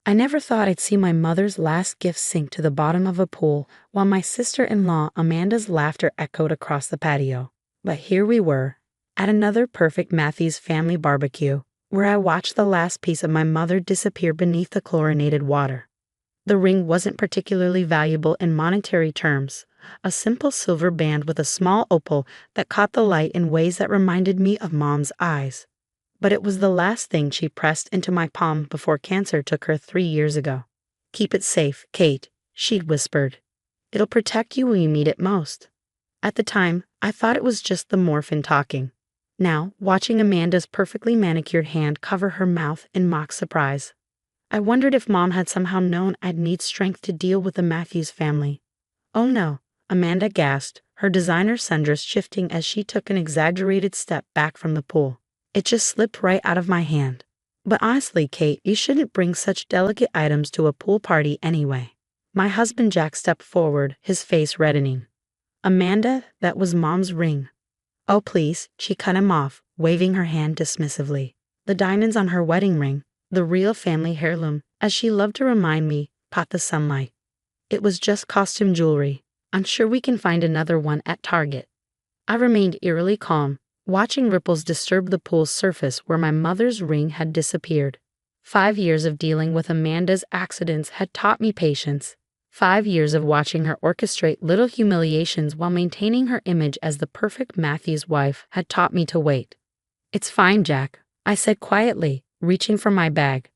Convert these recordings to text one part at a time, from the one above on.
I never thought I'd see my mother's last gift sink to the bottom of a pool while my sister-in-law Amanda's laughter echoed across the patio. But here we were, at another perfect Matthews family barbecue, where I watched the last piece of my mother disappear beneath the chlorinated water. The ring wasn't particularly valuable in monetary terms, a simple silver band with a small opal that caught the light in ways that reminded me of Mom's eyes. But it was the last thing she pressed into my palm before cancer took her 3 years ago. "Keep it safe, Kate," she'd whispered. "It'll protect you when you need it most." At the time, I thought it was just the morphine talking. Now, watching Amanda's perfectly manicured hand cover her mouth in mock surprise, I wondered if Mom had somehow known I'd need strength to deal with the Matthews family. "Oh no," Amanda gasped, her designer sundress shifting as she took an exaggerated step back from the pool. "It just slipped right out of my hand." "But honestly, Kate, you shouldn't bring such delicate items to a pool party anyway." My husband Jack stepped forward, his face reddening. "Amanda, that was Mom's ring." "Oh please," she cut him off, waving her hand dismissively. "The diamonds on her wedding ring, the real family heirloom, as she loved to remind me, caught the sunlight. It was just costume jewelry. I'm sure we can find another one at Target." I remained eerily calm, watching ripples disturb the pool's surface where my mother's ring had disappeared. 5 years of dealing with Amanda's accidents had taught me patience. 5 years of watching her orchestrate little humiliations while maintaining her image as the perfect Matthews wife had taught me to wait. "It's fine, Jack," I said quietly, reaching for my bag.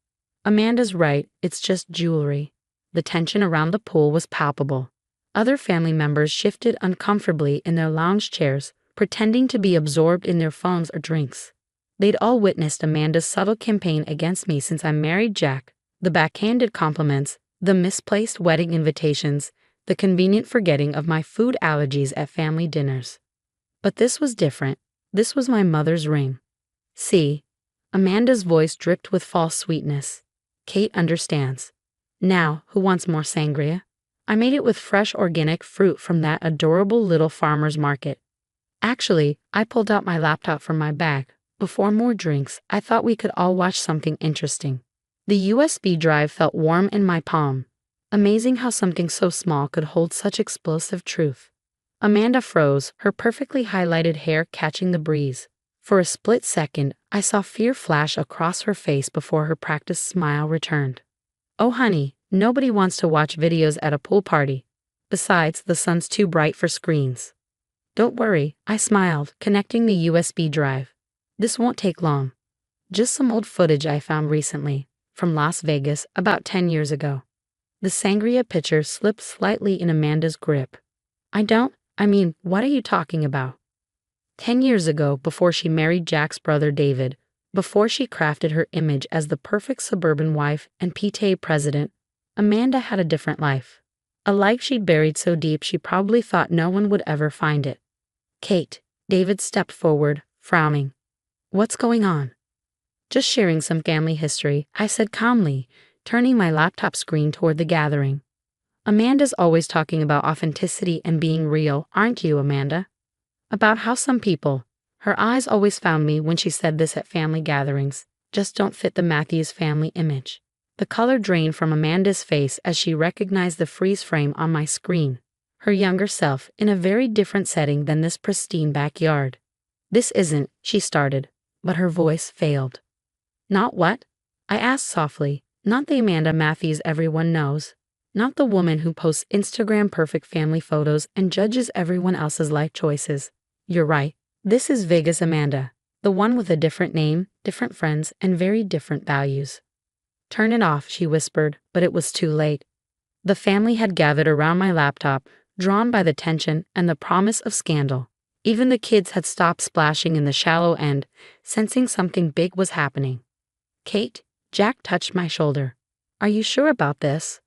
"Amanda's right, it's just jewelry." The tension around the pool was palpable. Other family members shifted uncomfortably in their lounge chairs, pretending to be absorbed in their phones or drinks. They'd all witnessed Amanda's subtle campaign against me since I married Jack, the backhanded compliments, the misplaced wedding invitations, the convenient forgetting of my food allergies at family dinners. But this was different. This was my mother's ring. "See," Amanda's voice dripped with false sweetness. "Kate understands. Now, who wants more sangria? I made it with fresh organic fruit from that adorable little farmer's market." Actually, I pulled out my laptop from my bag. Before more drinks, I thought we could all watch something interesting. The USB drive felt warm in my palm. Amazing how something so small could hold such explosive truth. Amanda froze, her perfectly highlighted hair catching the breeze. For a split second, I saw fear flash across her face before her practiced smile returned. "Oh honey, nobody wants to watch videos at a pool party. Besides, the sun's too bright for screens." "Don't worry," I smiled, connecting the USB drive. "This won't take long. Just some old footage I found recently, from Las Vegas about 10 years ago." The sangria pitcher slipped slightly in Amanda's grip. What are you talking about?" 10 years ago, before she married Jack's brother David, before she crafted her image as the perfect suburban wife and PTA president, Amanda had a different life. A life she'd buried so deep she probably thought no one would ever find it. "Kate," David stepped forward, frowning. "What's going on?" "Just sharing some family history," I said calmly, turning my laptop screen toward the gathering. "Amanda's always talking about authenticity and being real, aren't you, Amanda? About how some people," her eyes always found me when she said this at family gatherings, "just don't fit the Matthews family image." The color drained from Amanda's face as she recognized the freeze frame on my screen. Her younger self, in a very different setting than this pristine backyard. "This isn't," she started, but her voice failed. "Not what?" I asked softly. "Not the Amanda Matthews everyone knows. Not the woman who posts Instagram perfect family photos and judges everyone else's life choices. You're right. This is Vegas Amanda, the one with a different name, different friends, and very different values." "Turn it off," she whispered, but it was too late. The family had gathered around my laptop, drawn by the tension and the promise of scandal. Even the kids had stopped splashing in the shallow end, sensing something big was happening. "Kate," Jack touched my shoulder. "Are you sure about this?"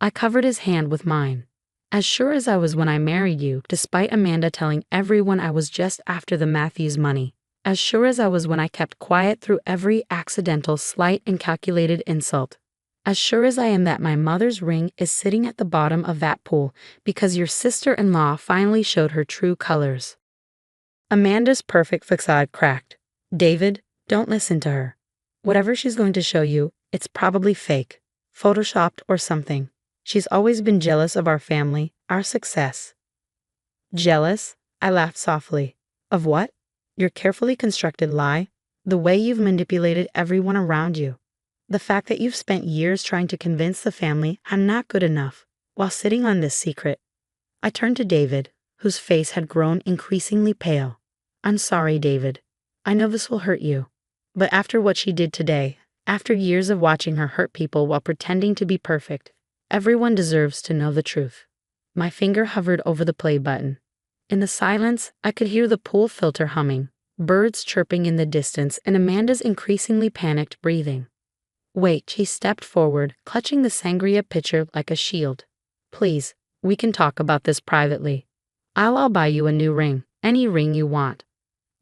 I covered his hand with mine. "As sure as I was when I married you, despite Amanda telling everyone I was just after the Matthews money. As sure as I was when I kept quiet through every accidental, slight, and calculated insult. As sure as I am that my mother's ring is sitting at the bottom of that pool because your sister-in-law finally showed her true colors." Amanda's perfect facade cracked. "David, don't listen to her. Whatever she's going to show you, it's probably fake. Photoshopped or something. She's always been jealous of our family, our success. Jealous? I laughed softly. Of what? Your carefully constructed lie? The way you've manipulated everyone around you? The fact that you've spent years trying to convince the family I'm not good enough, while sitting on this secret? I turned to David, whose face had grown increasingly pale. I'm sorry, David. I know this will hurt you. But after what she did today, after years of watching her hurt people while pretending to be perfect, everyone deserves to know the truth. My finger hovered over the play button. In the silence, I could hear the pool filter humming, birds chirping in the distance, and Amanda's increasingly panicked breathing. Wait, she stepped forward, clutching the sangria pitcher like a shield. Please, we can talk about this privately. I'll buy you a new ring, any ring you want.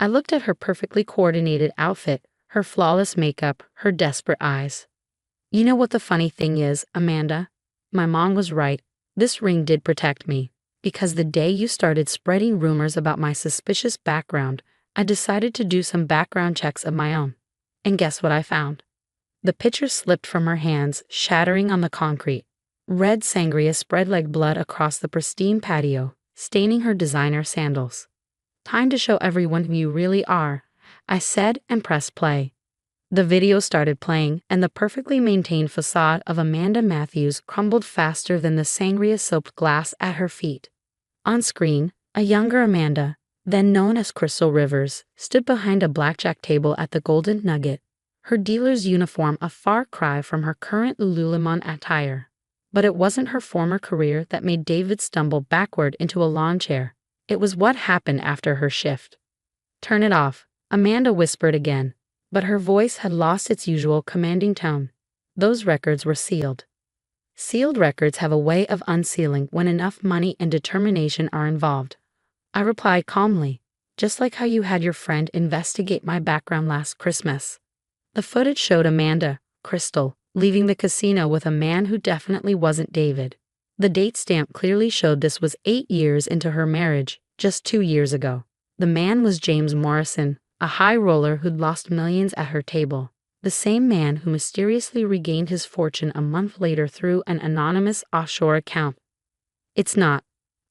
I looked at her perfectly coordinated outfit, her flawless makeup, her desperate eyes. You know what the funny thing is, Amanda? My mom was right. This ring did protect me. Because the day you started spreading rumors about my suspicious background, I decided to do some background checks of my own. And guess what I found? The pitcher slipped from her hands, shattering on the concrete. Red sangria spread like blood across the pristine patio, staining her designer sandals. Time to show everyone who you really are, I said and pressed play. The video started playing, and the perfectly maintained facade of Amanda Matthews crumbled faster than the sangria-soaked glass at her feet. On screen, a younger Amanda, then known as Crystal Rivers, stood behind a blackjack table at the Golden Nugget, her dealer's uniform a far cry from her current Lululemon attire. But it wasn't her former career that made David stumble backward into a lawn chair. It was what happened after her shift. Turn it off, Amanda whispered again, but her voice had lost its usual commanding tone. Those records were sealed. Sealed records have a way of unsealing when enough money and determination are involved. I replied calmly, just like how you had your friend investigate my background last Christmas. The footage showed Amanda, Crystal, leaving the casino with a man who definitely wasn't David. The date stamp clearly showed this was 8 years into her marriage, just 2 years ago. The man was James Morrison, a high roller who'd lost millions at her table. The same man who mysteriously regained his fortune a month later through an anonymous offshore account. It's not.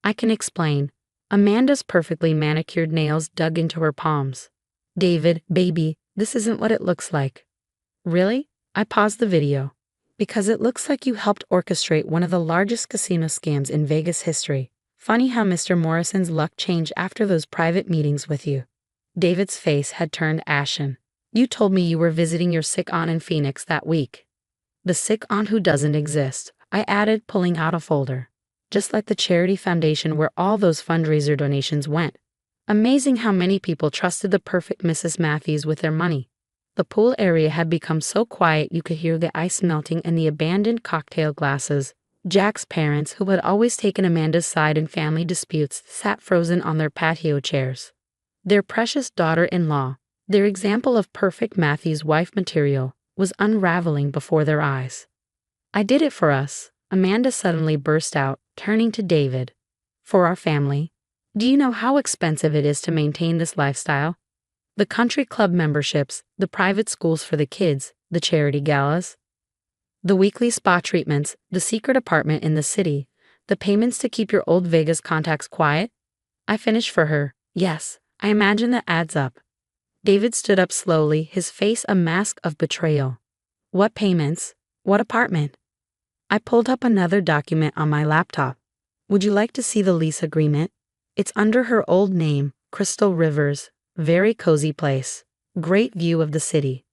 I can explain. Amanda's perfectly manicured nails dug into her palms. David, baby, this isn't what it looks like. Really? I paused the video. Because it looks like you helped orchestrate one of the largest casino scams in Vegas history. Funny how Mr. Morrison's luck changed after those private meetings with you. David's face had turned ashen. You told me you were visiting your sick aunt in Phoenix that week. The sick aunt who doesn't exist, I added, pulling out a folder. Just like the charity foundation where all those fundraiser donations went. Amazing how many people trusted the perfect Mrs. Matthews with their money. The pool area had become so quiet you could hear the ice melting in the abandoned cocktail glasses. Jack's parents, who had always taken Amanda's side in family disputes, sat frozen on their patio chairs. Their precious daughter-in-law, their example of perfect Matthews wife material, was unraveling before their eyes. I did it for us, Amanda suddenly burst out, turning to David. For our family. Do you know how expensive it is to maintain this lifestyle? The country club memberships, the private schools for the kids, the charity galas, the weekly spa treatments, the secret apartment in the city, the payments to keep your old Vegas contacts quiet? I finished for her. Yes, I imagine that adds up. David stood up slowly, his face a mask of betrayal. What payments? What apartment? I pulled up another document on my laptop. Would you like to see the lease agreement? It's under her old name, Crystal Rivers. Very cozy place. Great view of the city.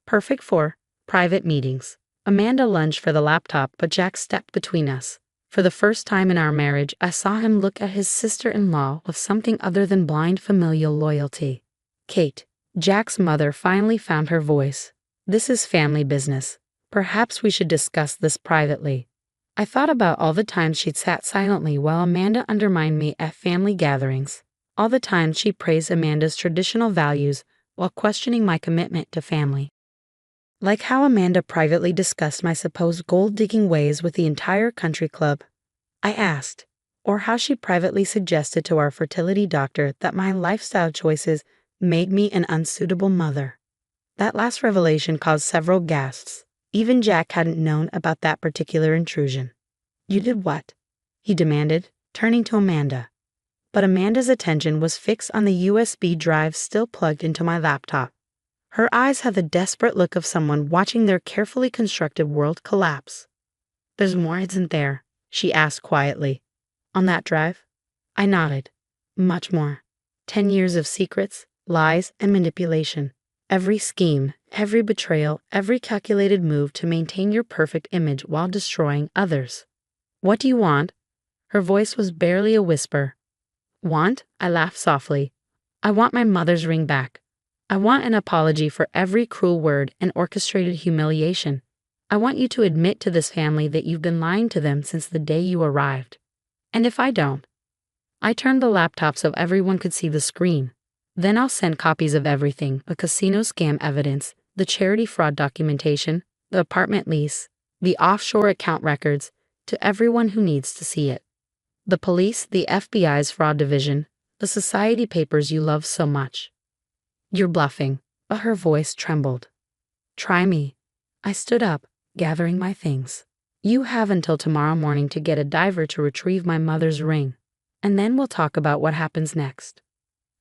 Perfect for private meetings. Amanda lunged for the laptop, but Jack stepped between us. For the first time in our marriage, I saw him look at his sister-in-law with something other than blind familial loyalty. Kate, Jack's mother, finally found her voice. This is family business. Perhaps we should discuss this privately. I thought about all the times she'd sat silently while Amanda undermined me at family gatherings. All the times she praised Amanda's traditional values while questioning my commitment to family. Like how Amanda privately discussed my supposed gold-digging ways with the entire country club, I asked, or how she privately suggested to our fertility doctor that my lifestyle choices made me an unsuitable mother. That last revelation caused several gasps. Even Jack hadn't known about that particular intrusion. "You did what?" he demanded, turning to Amanda. But Amanda's attention was fixed on the USB drive still plugged into my laptop. Her eyes had the desperate look of someone watching their carefully constructed world collapse. "There's more, isn't there?" she asked quietly. "On that drive?" I nodded. "Much more. 10 years of secrets, lies, and manipulation. Every scheme, every betrayal, every calculated move to maintain your perfect image while destroying others." "What do you want?" Her voice was barely a whisper. "Want?" I laughed softly. "I want my mother's ring back. I want an apology for every cruel word and orchestrated humiliation. I want you to admit to this family that you've been lying to them since the day you arrived. And if I don't?" I turned the laptop so everyone could see the screen. "Then I'll send copies of everything, the casino scam evidence, the charity fraud documentation, the apartment lease, the offshore account records, to everyone who needs to see it. The police, the FBI's fraud division, the society papers you love so much." "You're bluffing," but her voice trembled. "Try me." I stood up, gathering my things. "You have until tomorrow morning to get a diver to retrieve my mother's ring, and then we'll talk about what happens next."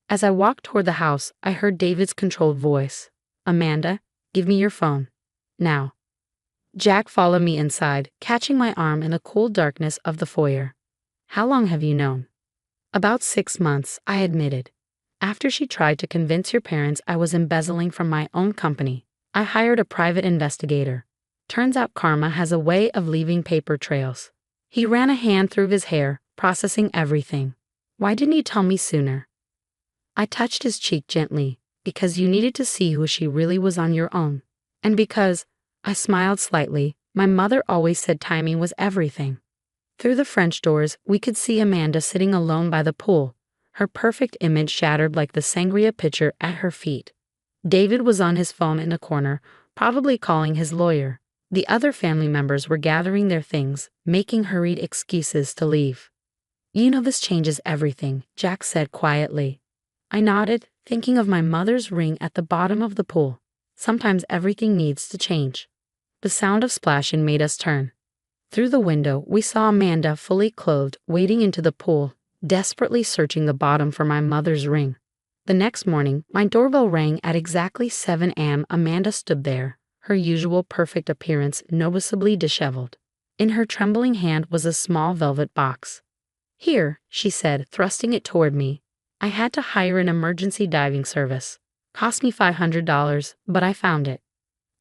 As I walked toward the house, I heard David's controlled voice. "Amanda, give me your phone. Now." Jack followed me inside, catching my arm in the cool darkness of the foyer. "How long have you known?" "About 6 months," I admitted. "After she tried to convince your parents I was embezzling from my own company, I hired a private investigator. Turns out karma has a way of leaving paper trails." He ran a hand through his hair, processing everything. "Why didn't you tell me sooner?" I touched his cheek gently. "Because you needed to see who she really was on your own. And because," I smiled slightly, "my mother always said timing was everything." Through the French doors, we could see Amanda sitting alone by the pool, her perfect image shattered like the sangria pitcher at her feet. David was on his phone in a corner, probably calling his lawyer. The other family members were gathering their things, making hurried excuses to leave. "You know this changes everything," Jack said quietly. I nodded, thinking of my mother's ring at the bottom of the pool. Sometimes everything needs to change. The sound of splashing made us turn. Through the window, we saw Amanda fully clothed, wading into the pool, desperately searching the bottom for my mother's ring. The next morning, my doorbell rang at exactly 7 a.m. Amanda stood there, her usual perfect appearance noticeably disheveled. In her trembling hand was a small velvet box. "Here," she said, thrusting it toward me. "I had to hire an emergency diving service. Cost me $500, but I found it."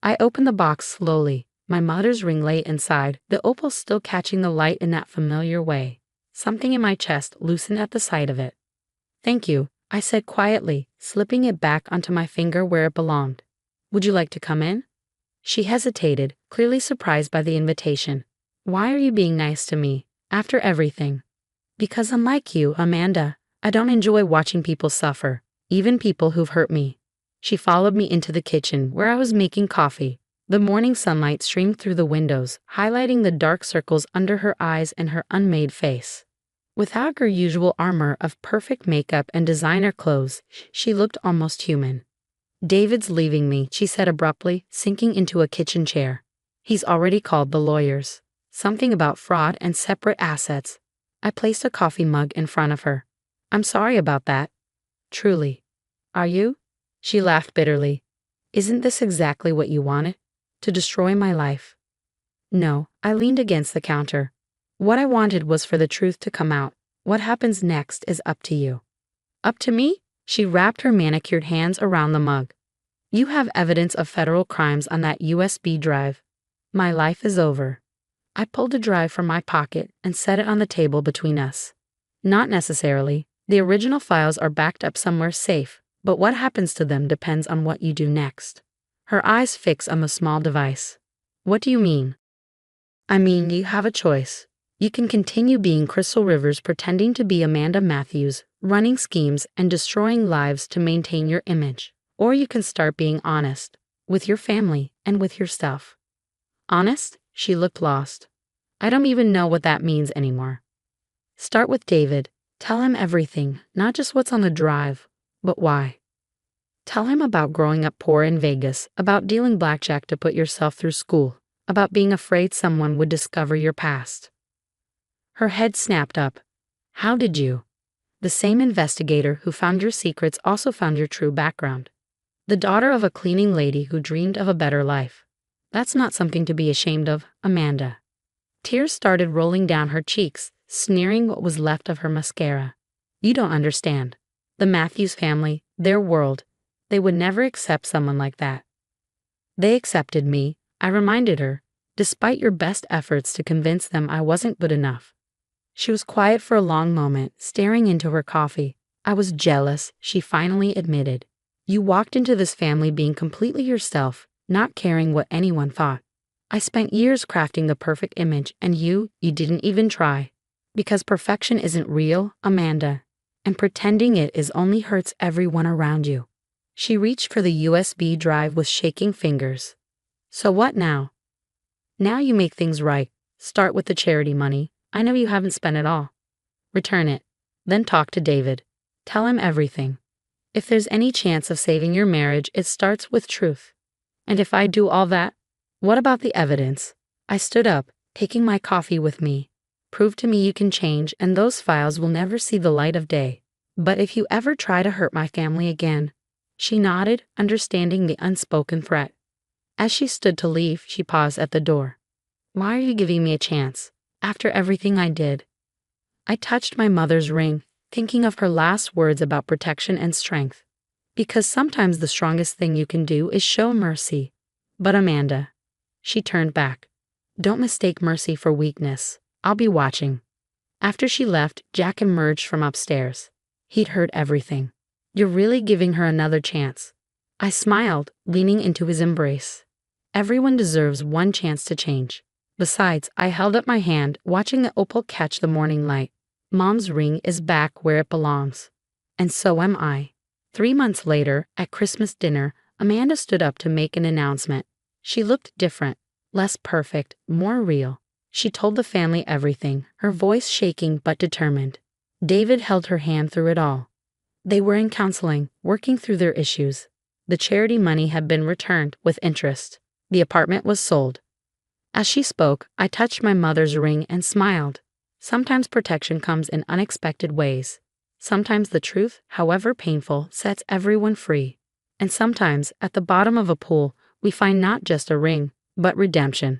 I opened the box slowly. My mother's ring lay inside, the opal still catching the light in that familiar way. Something in my chest loosened at the sight of it. "Thank you," I said quietly, slipping it back onto my finger where it belonged. "Would you like to come in?" She hesitated, clearly surprised by the invitation. "Why are you being nice to me, after everything?" "Because unlike you, Amanda, I don't enjoy watching people suffer, even people who've hurt me." She followed me into the kitchen, where I was making coffee. The morning sunlight streamed through the windows, highlighting the dark circles under her eyes and her unmade face. Without her usual armor of perfect makeup and designer clothes, she looked almost human. "David's leaving me," she said abruptly, sinking into a kitchen chair. "He's already called the lawyers. Something about fraud and separate assets." I placed a coffee mug in front of her. "I'm sorry about that." "Truly." "Are you?" She laughed bitterly. "Isn't this exactly what you wanted? To destroy my life?" "No," I leaned against the counter. "What I wanted was for the truth to come out. What happens next is up to you." "Up to me?" She wrapped her manicured hands around the mug. "You have evidence of federal crimes on that USB drive. My life is over." I pulled the drive from my pocket and set it on the table between us. "Not necessarily. The original files are backed up somewhere safe, but what happens to them depends on what you do next." Her eyes fixed on the small device. "What do you mean?" "I mean, you have a choice. You can continue being Crystal Rivers pretending to be Amanda Matthews, running schemes and destroying lives to maintain your image. Or you can start being honest, with your family and with yourself." "Honest?" She looked lost. "I don't even know what that means anymore." "Start with David. Tell him everything, not just what's on the drive, but why." Tell him about growing up poor in Vegas, about dealing blackjack to put yourself through school, about being afraid someone would discover your past. Her head snapped up. How did you? The same investigator who found your secrets also found your true background. The daughter of a cleaning lady who dreamed of a better life. That's not something to be ashamed of, Amanda. Tears started rolling down her cheeks, smearing what was left of her mascara. You don't understand. The Matthews family, their world, they would never accept someone like that. They accepted me, I reminded her, despite your best efforts to convince them I wasn't good enough. She was quiet for a long moment, staring into her coffee. I was jealous, she finally admitted. You walked into this family being completely yourself, not caring what anyone thought. I spent years crafting the perfect image, and you didn't even try. Because perfection isn't real, Amanda, and pretending it is only hurts everyone around you. She reached for the USB drive with shaking fingers. So what now? Now you make things right. Start with the charity money. I know you haven't spent it all. Return it. Then talk to David. Tell him everything. If there's any chance of saving your marriage, it starts with truth. And if I do all that, what about the evidence? I stood up, taking my coffee with me. Prove to me you can change, and those files will never see the light of day. But if you ever try to hurt my family again. She nodded, understanding the unspoken threat. As she stood to leave, she paused at the door. Why are you giving me a chance, after everything I did? I touched my mother's ring, thinking of her last words about protection and strength. Because sometimes the strongest thing you can do is show mercy. But Amanda. She turned back. Don't mistake mercy for weakness. I'll be watching. After she left, Jack emerged from upstairs. He'd heard everything. You're really giving her another chance. I smiled, leaning into his embrace. Everyone deserves one chance to change. Besides, I held up my hand, watching the opal catch the morning light. Mom's ring is back where it belongs. And so am I. 3 months later, at Christmas dinner, Amanda stood up to make an announcement. She looked different, less perfect, more real. She told the family everything, her voice shaking but determined. David held her hand through it all. They were in counseling, working through their issues. The charity money had been returned with interest. The apartment was sold. As she spoke, I touched my mother's ring and smiled. Sometimes protection comes in unexpected ways. Sometimes the truth, however painful, sets everyone free. And sometimes, at the bottom of a pool, we find not just a ring, but redemption.